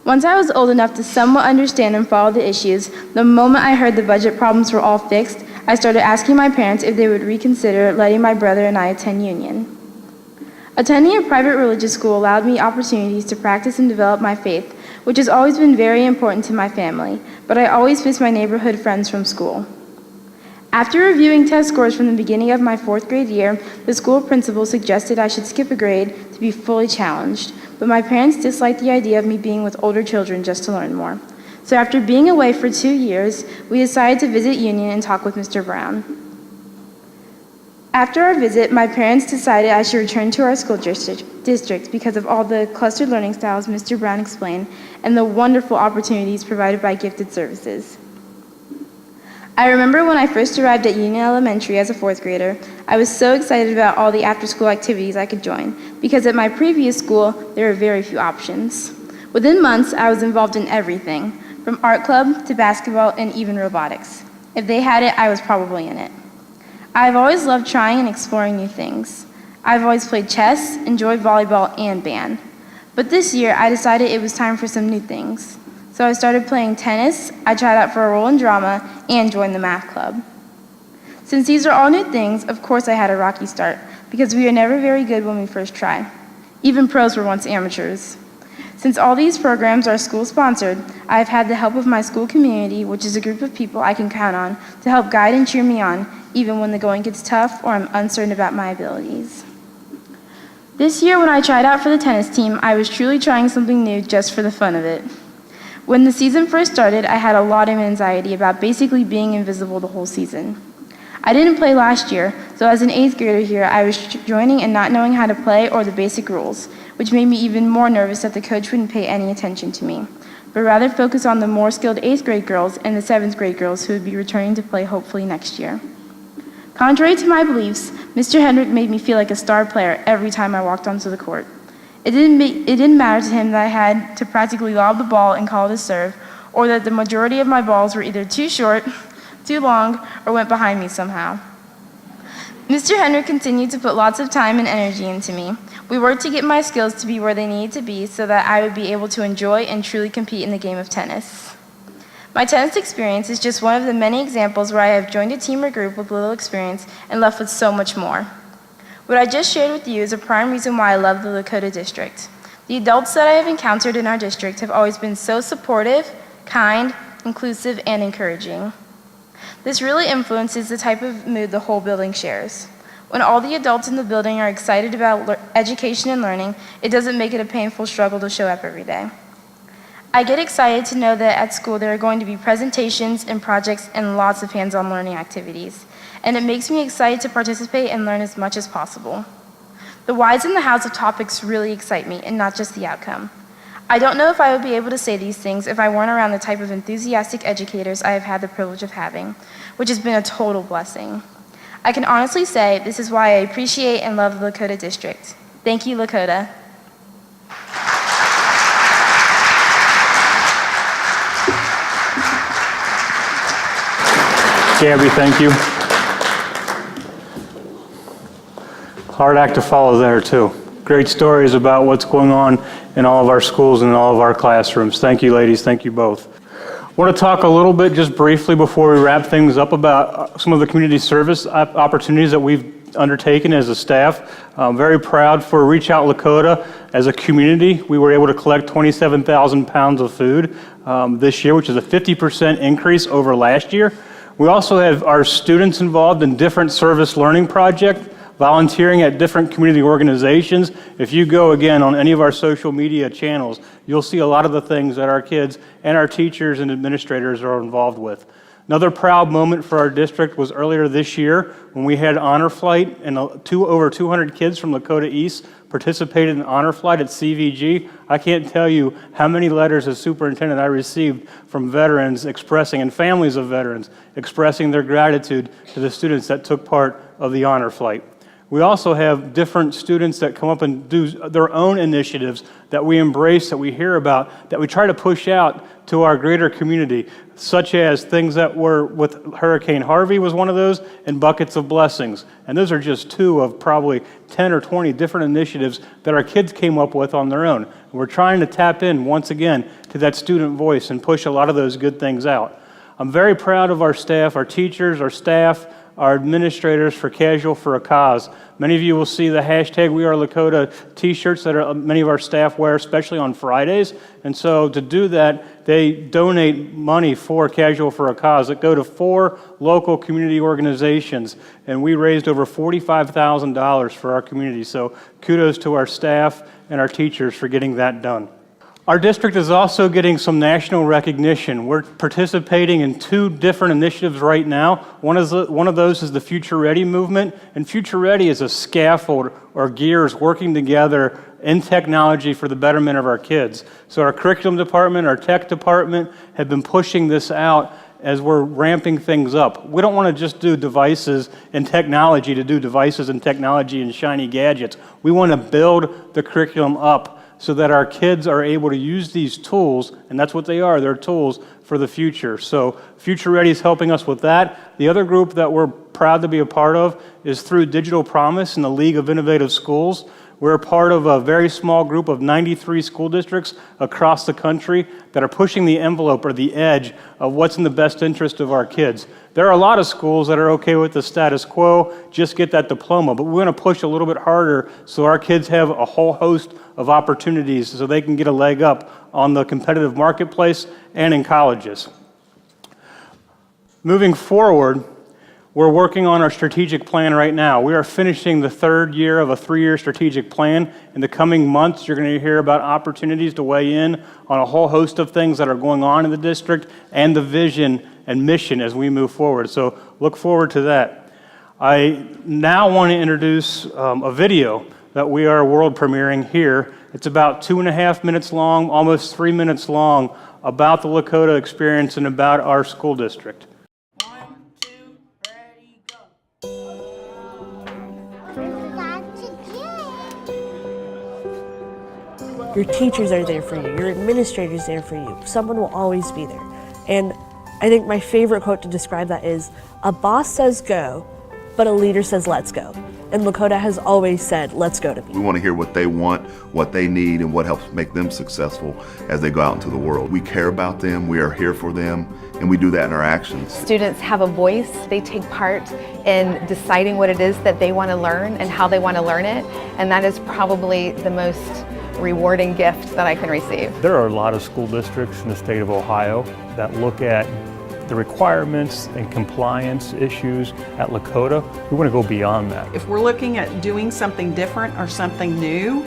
Once I was old enough to somewhat understand and follow the issues, the moment I heard the budget problems were all fixed, I started asking my parents if they would reconsider letting my brother and I attend Union. Attending a private religious school allowed me opportunities to practice and develop my faith, which has always been very important to my family, but I always miss my neighborhood friends from school. After reviewing test scores from the beginning of my 4th grade year, the school principal suggested I should skip a grade to be fully challenged, but my parents disliked the idea of me being with older children just to learn more. So after being away for 2 years, we decided to visit Union and talk with Mr. Brown. After our visit, my parents decided I should return to our school district because of all the clustered learning styles Mr. Brown explained and the wonderful opportunities provided by gifted services. I remember when I first arrived at Union Elementary as a 4th grader, I was so excited about all the after-school activities I could join, because at my previous school, there were very few options. Within months, I was involved in everything, from art club to basketball and even robotics. If they had it, I was probably in it. I've always loved trying and exploring new things. I've always played chess, enjoyed volleyball, and band. But this year, I decided it was time for some new things. So I started playing tennis, I tried out for a role in drama, and joined the math club. Since these are all new things, of course I had a rocky start, because we are never very good when we first try. Even pros were once amateurs. Since all these programs are school-sponsored, I've had the help of my school community, which is a group of people I can count on to help guide and cheer me on, even when the going gets tough or I'm uncertain about my abilities. This year when I tried out for the tennis team, I was truly trying something new just for the fun of it. When the season first started, I had a lot of anxiety about basically being invisible the whole season. I didn't play last year, so as an 8th grader here, I was joining and not knowing how to play or the basic rules, which made me even more nervous that the coach wouldn't pay any attention to me, but rather focus on the more skilled 8th grade girls and the 7th grade girls who would be returning to play hopefully next year. Contrary to my beliefs, Mr. Hendrick made me feel like a star player every time I walked onto the court. It didn't matter to him that I had to practically lob the ball and call it a serve, or that the majority of my balls were either too short, too long, or went behind me somehow. Mr. Hendrick continued to put lots of time and energy into me. We worked to get my skills to be where they needed to be so that I would be able to enjoy and truly compete in the game of tennis. My tennis experience is just one of the many examples where I have joined a team or group with little experience and left with so much more. What I just shared with you is a prime reason why I love the Lakota district. The adults that I have encountered in our district have always been so supportive, kind, inclusive, and encouraging. This really influences the type of mood the whole building shares. When all the adults in the building are excited about education and learning, it doesn't make it a painful struggle to show up every day. I get excited to know that at school there are going to be presentations and projects and lots of hands-on learning activities, and it makes me excited to participate and learn as much as possible. The whys and the hows of topics really excite me, and not just the outcome. I don't know if I would be able to say these things if I weren't around the type of enthusiastic educators I have had the privilege of having, which has been a total blessing. I can honestly say this is why I appreciate and love the Lakota district. Thank you, Lakota. Gabby, thank you. Hard act to follow there, too. Great stories about what's going on in all of our schools and in all of our classrooms. Thank you, ladies. Thank you both. I want to talk a little bit, just briefly, before we wrap things up, about some of the community service opportunities that we've undertaken as a staff. I'm very proud for Reach Out Lakota. As a community, we were able to collect 27,000 pounds of food this year, which is a 50% increase over last year. We also have our students involved in different service learning projects, volunteering at different community organizations. If you go, again, on any of our social media channels, you'll see a lot of the things that our kids and our teachers and administrators are involved with. Another proud moment for our district was earlier this year when we had Honor Flight, and over 200 kids from Lakota East participated in Honor Flight at CVG. I can't tell you how many letters as superintendent I received from veterans expressing, and families of veterans, expressing their gratitude to the students that took part of the Honor Flight. We also have different students that come up and do their own initiatives that we embrace, that we hear about, that we try to push out to our greater community, such as things that were with Hurricane Harvey was one of those, and Buckets of Blessings. And those are just two of probably 10 or 20 different initiatives that our kids came up with on their own. And we're trying to tap in, once again, to that student voice and push a lot of those good things out. I'm very proud of our staff, our teachers, our staff, our administrators for Casual for a Cause. Many of you will see the hashtag We Are Lakota t-shirts that many of our staff wear, especially on Fridays. And so to do that, they donate money for Casual for a Cause that go to 4 local community organizations. And we raised over $45,000 for our community. So kudos to our staff and our teachers for getting that done. Our district is also getting some national recognition. We're participating in 2 different initiatives right now. One of those is the Future Ready movement, and Future Ready is a scaffold or gears working together in technology for the betterment of our kids. So our curriculum department, our tech department have been pushing this out as we're ramping things up. We don't want to just do devices and technology to do devices and technology and shiny gadgets. We want to build the curriculum up so that our kids are able to use these tools, and that's what they are, they're tools for the future. So Future Ready is helping us with that. The other group that we're proud to be a part of is through Digital Promise and the League of Innovative Schools. We're a part of a very small group of 93 school districts across the country that are pushing the envelope or the edge of what's in the best interest of our kids. There are a lot of schools that are okay with the status quo, just get that diploma, but we're going to push a little bit harder so our kids have a whole host of opportunities so they can get a leg up on the competitive marketplace and in colleges. Moving forward, we're working on our strategic plan right now. We are finishing the 3rd year of a 3-year strategic plan. In the coming months, you're going to hear about opportunities to weigh in on a whole host of things that are going on in the district and the vision and mission as we move forward. So look forward to that. I now want to introduce a video that we are world premiering here. It's about 2.5 minutes long, almost 3 minutes long, about the Lakota experience and about our school district. Your teachers are there for you. Your administrator's there for you. Someone will always be there. And I think my favorite quote to describe that is, a boss says go, but a leader says let's go. And Lakota has always said, let's go to people. We want to hear what they want, what they need, and what helps make them successful as they go out into the world. We care about them, we are here for them, and we do that in our actions. Students have a voice. They take part in deciding what it is that they want to learn and how they want to learn it. And that is probably the most rewarding gift that I can receive. There are a lot of school districts in the state of Ohio that look at the requirements and compliance issues. At Lakota, we want to go beyond that. If we're looking at doing something different or something new,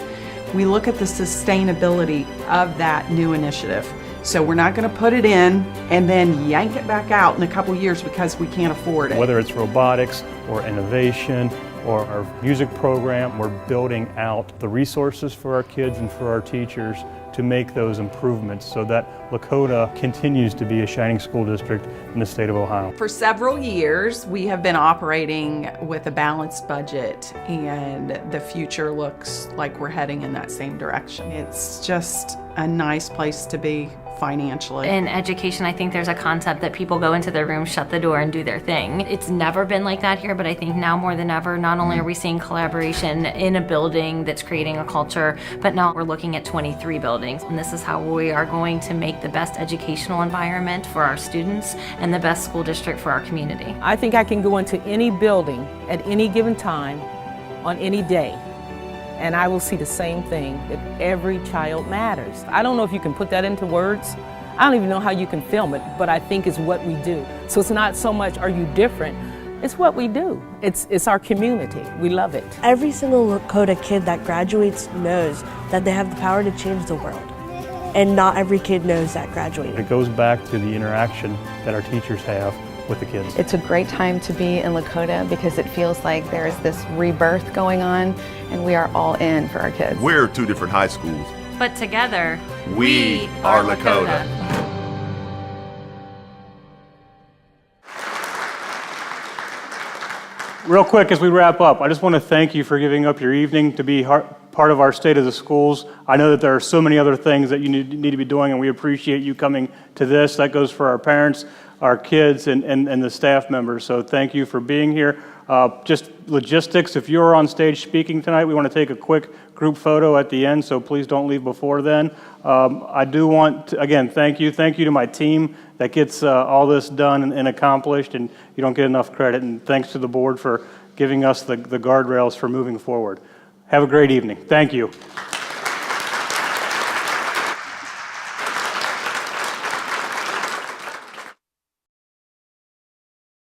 we look at the sustainability of that new initiative. So we're not going to put it in and then yank it back out in a couple years because we can't afford it. Whether it's robotics or innovation or our music program, we're building out the resources for our kids and for our teachers to make those improvements so that Lakota continues to be a shining school district in the state of Ohio. For several years, we have been operating with a balanced budget, and the future looks like we're heading in that same direction. It's just a nice place to be financially. In education, I think there's a concept that people go into their room, shut the door, and do their thing. It's never been like that here, but I think now more than ever, not only are we seeing collaboration in a building that's creating a culture, but now we're looking at 23 buildings. And this is how we are going to make the best educational environment for our students and the best school district for our community. I think I can go into any building at any given time on any day, and I will see the same thing, that every child matters. I don't know if you can put that into words. I don't even know how you can film it, but I think it's what we do. So it's not so much, are you different? It's what we do. It's our community. We love it. Every single Lakota kid that graduates knows that they have the power to change the world. And not every kid knows that graduating. It goes back to the interaction that our teachers have with the kids. It's a great time to be in Lakota because it feels like there is this rebirth going on, and we are all in for our kids. We're 2 different high schools. But together, We are Lakota. Real quick, as we wrap up, I just want to thank you for giving up your evening to be part of our State of the Schools. I know that there are so many other things that you need to be doing, and we appreciate you coming to this. That goes for our parents, our kids, and the staff members. So thank you for being here. Just logistics, if you're on stage speaking tonight, we want to take a quick group photo at the end, so please don't leave before then. I do want to, again, thank you to my team that gets all this done and accomplished, and you don't get enough credit, and thanks to the board for giving us the guardrails for moving forward. Have a great evening. Thank you.